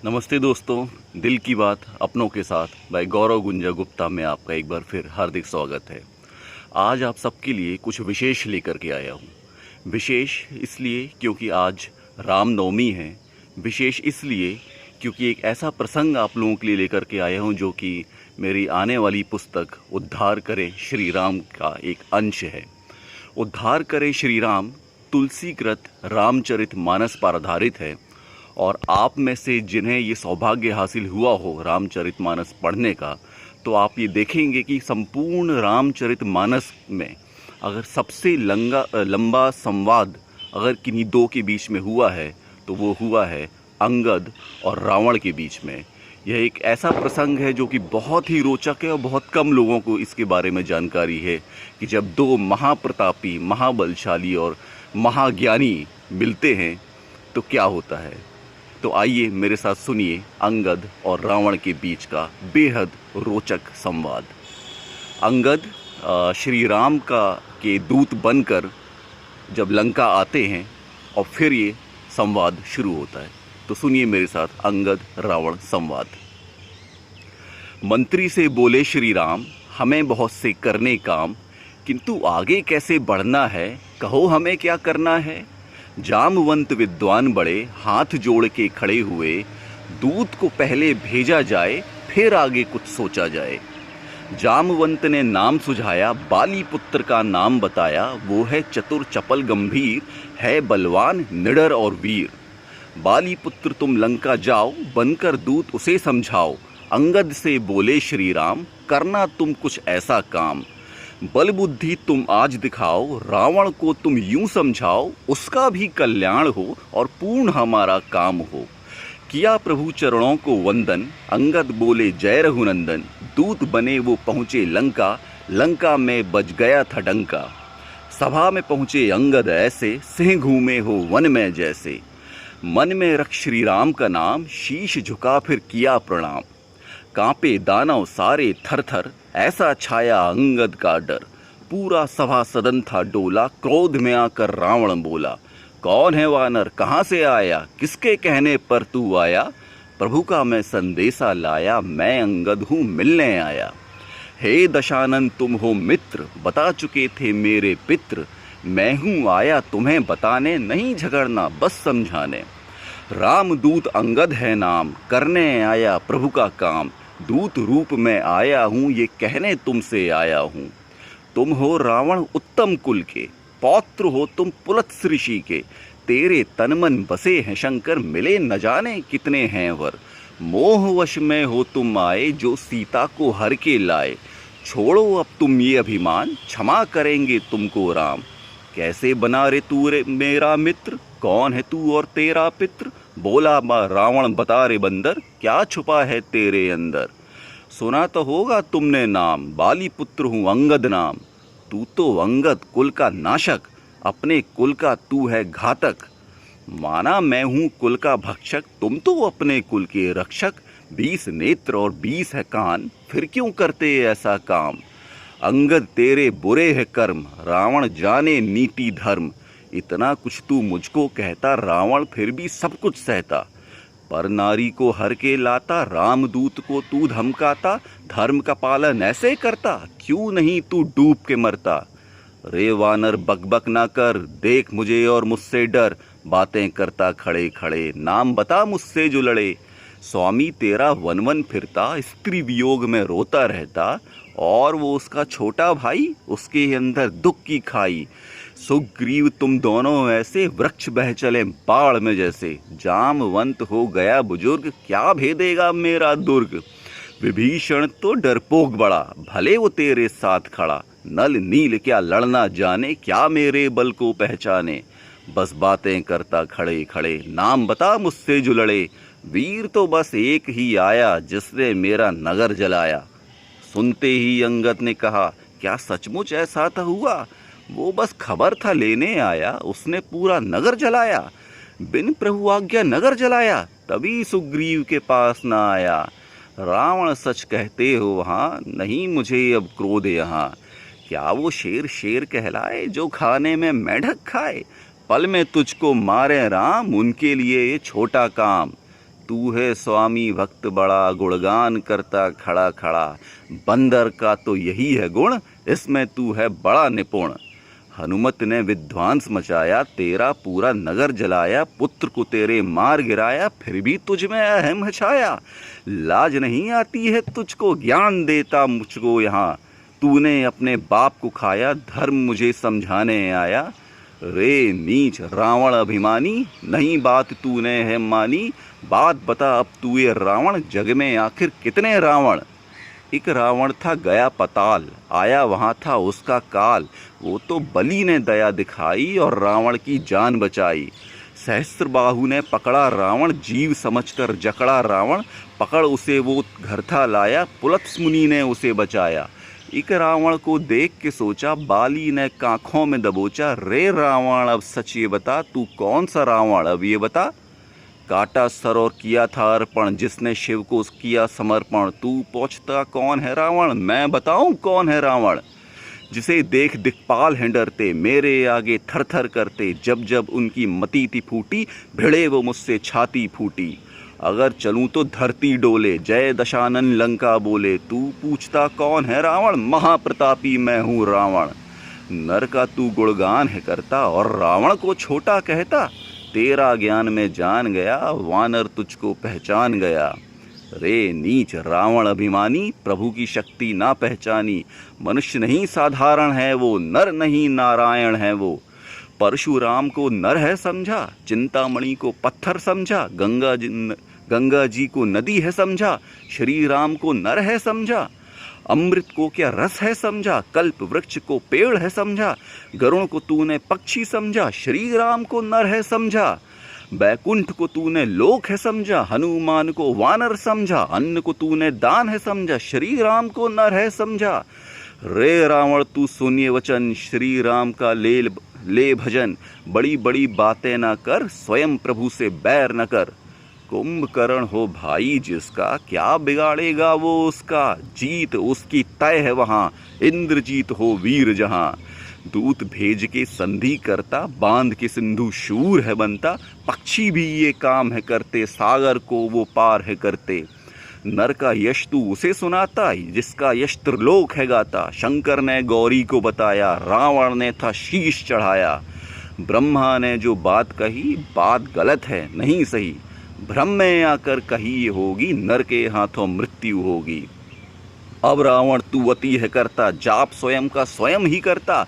नमस्ते दोस्तों, दिल की बात अपनों के साथ भाई गौरव गुंजा गुप्ता में आपका एक बार फिर हार्दिक स्वागत है। आज आप सबके लिए कुछ विशेष लेकर के आया हूँ। विशेष इसलिए क्योंकि आज रामनवमी है। विशेष इसलिए क्योंकि एक ऐसा प्रसंग आप लोगों के लिए लेकर के आया हूँ जो कि मेरी आने वाली पुस्तक उद्धार करे श्री राम का एक अंश है। उद्धार करे श्री राम तुलसीकृत रामचरित मानस पर आधारित है और आप में से जिन्हें ये सौभाग्य हासिल हुआ हो रामचरितमानस पढ़ने का, तो आप ये देखेंगे कि संपूर्ण रामचरितमानस में अगर सबसे लंबा संवाद अगर किन्हीं दो के बीच में हुआ है तो वो हुआ है अंगद और रावण के बीच में। यह एक ऐसा प्रसंग है जो कि बहुत ही रोचक है और बहुत कम लोगों को इसके बारे में जानकारी है कि जब दो महाप्रतापी, महाबलशाली और महाज्ञानी मिलते हैं तो क्या होता है। तो आइए मेरे साथ सुनिए अंगद और रावण के बीच का बेहद रोचक संवाद। अंगद श्री राम के दूत बनकर जब लंका आते हैं और फिर ये संवाद शुरू होता है। तो सुनिए मेरे साथ अंगद रावण संवाद। मंत्री से बोले श्री राम, हमें बहुत से करने काम, किंतु आगे कैसे बढ़ना है, कहो हमें क्या करना है। जामवंत विद्वान बड़े हाथ जोड़ के खड़े हुए, दूत को पहले भेजा जाए फिर आगे कुछ सोचा जाए। जामवंत ने नाम सुझाया, बाली पुत्र का नाम बताया, वो है चतुर चपल गंभीर, है बलवान निडर और वीर। बाली पुत्र तुम लंका जाओ, बनकर दूत उसे समझाओ। अंगद से बोले श्री राम, करना तुम कुछ ऐसा काम, बल बुद्धि तुम आज दिखाओ, रावण को तुम यूं समझाओ, उसका भी कल्याण हो और पूर्ण हमारा काम हो। किया प्रभु चरणों को वंदन, अंगद बोले जय रघुनंदन। दूत बने वो पहुँचे लंका, लंका में बज गया था डंका। सभा में पहुँचे अंगद ऐसे, सिंह घूमे हो वन में जैसे। मन में रख श्री राम का नाम, शीश झुका फिर किया प्रणाम। कांपे दानव सारे थर थर, ऐसा छाया अंगद का डर। पूरा सभा सदन था डोला, क्रोध में आकर रावण बोला, कौन है वानर, कहाँ से आया, किसके कहने पर तू आया। प्रभु का मैं संदेशा लाया, मैं अंगद हूँ मिलने आया। हे दशानन तुम हो मित्र, बता चुके थे मेरे पित्र। मैं हूँ आया तुम्हें बताने, नहीं झगड़ना बस समझाने। रामदूत अंगद है नाम, करने आया प्रभु का काम। दूत रूप में आया हूँ, ये कहने तुमसे आया हूँ। तुम हो रावण उत्तम कुल के, पौत्र हो तुम पुलत्स ऋषि के। तेरे तन मन बसे हैं शंकर, मिले न जाने कितने हैं वर। मोहवश में हो तुम आए, जो सीता को हर के लाए। छोड़ो अब तुम ये अभिमान, क्षमा करेंगे तुमको राम। कैसे बना रे तू रे मेरा मित्र, कौन है तू और तेरा पित्र। बोला रावण बता रे बंदर, क्या छुपा है तेरे अंदर। सुना तो होगा तुमने नाम, बाली पुत्र हूँ अंगद नाम। तू तो अंगद कुल का नाशक, अपने कुल का तू है घातक। माना मैं हूँ कुल का भक्षक, तुम तो अपने कुल के रक्षक। 20 नेत्र और 20 है कान, फिर क्यों करते ऐसा काम। अंगद तेरे बुरे है कर्म, रावण जाने नीति धर्म। इतना कुछ तू मुझको कहता, रावण फिर भी सब कुछ सहता। पर नारी को हर के लाता, रामदूत को तू धमकाता। धर्म का पालन ऐसे करता, क्यों नहीं तू डूब के मरता। रे वानर बकबक ना कर, देख मुझे और मुझसे डर। बातें करता खड़े खड़े, नाम बता मुझसे जो लड़े। स्वामी तेरा वन वन फिरता, स्त्री वियोग में रोता रहता। और वो उसका छोटा भाई, उसके अंदर दुख की खाई। सुग्रीव तुम दोनों ऐसे, वृक्ष बह चले बाढ़ में जैसे। जामवंत हो गया बुजुर्ग, क्या भेदेगा मेरा दुर्ग। विभीषण तो डरपोक बड़ा, भले वो तेरे साथ खड़ा। नल नील क्या लड़ना जाने, क्या मेरे बल को पहचाने। बस बातें करता खड़े खड़े, नाम बता मुझसे जो लड़े। वीर तो बस एक ही आया, जिसने मेरा नगर जलाया। सुनते ही अंगद ने कहा, क्या सचमुच ऐसा था हुआ। वो बस खबर था लेने आया, उसने पूरा नगर जलाया। बिन प्रभु आज्ञा नगर जलाया, तभी सुग्रीव के पास ना आया। रावण सच कहते हो वहाँ, नहीं मुझे अब क्रोध यहाँ। क्या वो शेर शेर कहलाए, जो खाने में मेंढक खाए। पल में तुझको मारे राम, उनके लिए ये छोटा काम। तू है स्वामी भक्त बड़ा, गुणगान करता खड़ा खड़ा। बंदर का तो यही है गुण, इसमें तू है बड़ा निपुण। हनुमत ने विध्वंस मचाया, तेरा पूरा नगर जलाया। पुत्र को तेरे मार गिराया, फिर भी तुझ में अहम है छाया। लाज नहीं आती है तुझको, ज्ञान देता मुझको यहाँ। तूने अपने बाप को खाया, धर्म मुझे समझाने आया। रे नीच रावण अभिमानी, नहीं बात तूने है मानी। बात बता अब तू ये रावण, जग में आखिर कितने रावण। एक रावण था गया पताल, आया वहाँ था उसका काल। वो तो बलि ने दया दिखाई और रावण की जान बचाई। सहस्त्रबाहु ने पकड़ा रावण, जीव समझकर जकड़ा रावण। पकड़ उसे वो घर था लाया, पुलत्स मुनि ने उसे बचाया। एक रावण को देख के सोचा, बाली ने कांखों में दबोचा। रे रावण अब सच ये बता, तू कौन सा रावण अब ये बता। काटा सर और किया था अर्पण, जिसने शिव को किया समर्पण। तू पूछता कौन है रावण, मैं बताऊं कौन है रावण। जिसे देख दिक्पाल हैं डरते, मेरे आगे थर थर करते। जब जब उनकी मति थी फूटी, भिड़े वो मुझसे छाती फूटी। अगर चलूं तो धरती डोले, जय दशानन लंका बोले। तू पूछता कौन है रावण, महाप्रतापी मैं हूँ रावण। नर का तू गुणगान है करता, और रावण को छोटा कहता। तेरा ज्ञान में जान गया, वानर तुझको पहचान गया। रे नीच रावण अभिमानी, प्रभु की शक्ति ना पहचानी। मनुष्य नहीं साधारण है वो, नर नहीं नारायण है वो। परशुराम को नर है समझा, चिंतामणि को पत्थर समझा। गंगा जी को नदी है समझा, श्री राम को नर है समझा। अमृत को क्या रस है समझा, कल्प वृक्ष को पेड़ है समझा। गरुण को तूने पक्षी समझा, श्री राम को नर है समझा। बैकुंठ को तूने लोक है समझा, हनुमान को वानर समझा। अन्न को तूने दान है समझा, श्री राम को नर है समझा। रे रावण तू सुनिए वचन, श्री राम का ले भजन। बड़ी बड़ी बातें ना कर, स्वयं प्रभु से बैर न कर। कुंभकर्ण हो भाई जिसका, क्या बिगाड़ेगा वो उसका। जीत उसकी तय है वहाँ, इंद्रजीत हो वीर जहाँ। दूत भेज के संधि करता, बांध के सिंधु शूर है बनता। पक्षी भी ये काम है करते, सागर को वो पार है करते। नर का यश तू उसे सुनाता, जिसका यश त्रिलोक है गाता। शंकर ने गौरी को बताया, रावण ने था शीश चढ़ाया। ब्रह्मा ने जो बात कही, बात गलत है नहीं सही। भ्रम में आकर कही होगी, नर के हाथों मृत्यु होगी। अब रावण तू अति है करता, जाप स्वयं का स्वयं ही करता।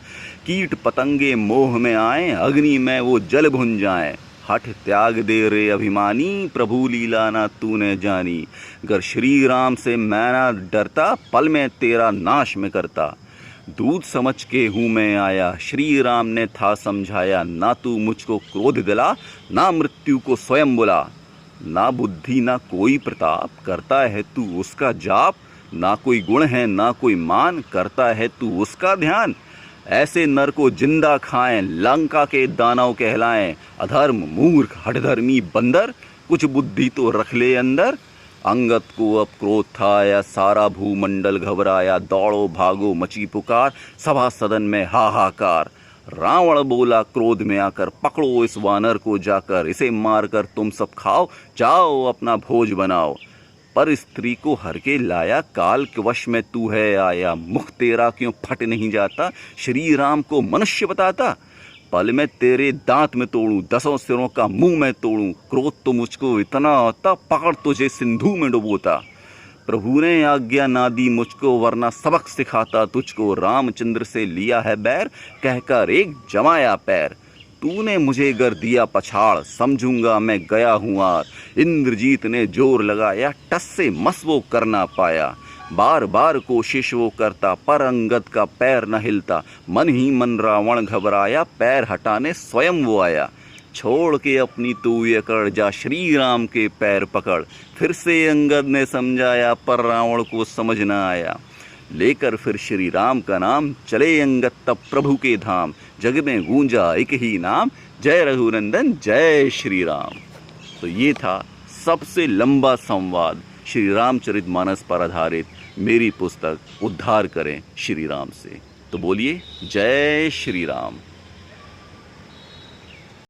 कीट पतंगे मोह में आए, अग्नि में वो जल भुन जाए। हठ त्याग दे रे अभिमानी, प्रभु लीला ना तूने जानी। गर श्री राम से मैं ना डरता, पल में तेरा नाश में करता। दूध समझ के हूँ मैं आया, श्री राम ने था समझाया। ना तू मुझको क्रोध दिला, ना मृत्यु को स्वयं बुला। ना बुद्धि ना कोई प्रताप, करता है तू उसका जाप। ना कोई गुण है ना कोई मान, करता है तू उसका ध्यान। ऐसे नर को जिंदा खाएं, लंका के दानव कहलाएं। अधर्म मूर्ख हठधर्मी बंदर, कुछ बुद्धि तो रख ले अंदर। अंगद को अब क्रोध था आया, सारा भूमंडल घबराया। दौड़ो भागो मची पुकार, सभा सदन में हाहाकार। रावण बोला क्रोध में आकर, पकड़ो इस वानर को जाकर। इसे मारकर तुम सब खाओ, जाओ अपना भोज बनाओ। पर स्त्री को हर के लाया, काल के वश में तू है आया। मुख तेरा क्यों फट नहीं जाता, श्री राम को मनुष्य बताता। पल में तेरे दांत में तोड़ूं, 10 सिरों का मुंह में तोड़ूं। क्रोध तो मुझको इतना आता, पकड़ तुझे सिंधु में डुबोता। प्रभु ने आज्ञा ना दी मुझको, वरना सबक सिखाता तुझको। रामचंद्र से लिया है बैर, कहकर एक जमाया पैर। तूने मुझे गर दिया पछाड़, समझूंगा मैं गया हूँ आर। इंद्रजीत ने जोर लगाया, टस से मस वो कर ना पाया। बार बार कोशिश वो करता, पर अंगद का पैर न हिलता। मन ही मन रावण घबराया, पैर हटाने स्वयं वो आया। छोड़ के अपनी तू ये कर, जा श्री राम के पैर पकड़। फिर से अंगद ने समझाया, पर रावण को समझ न आया। लेकर फिर श्री राम का नाम, चले अंगद तब प्रभु के धाम। जग में गूंजा एक ही नाम, जय रघुनंदन जय श्री राम। तो ये था सबसे लंबा संवाद श्री रामचरितमानस पर आधारित मेरी पुस्तक उद्धार करें श्री राम से। तो बोलिए जय श्री राम।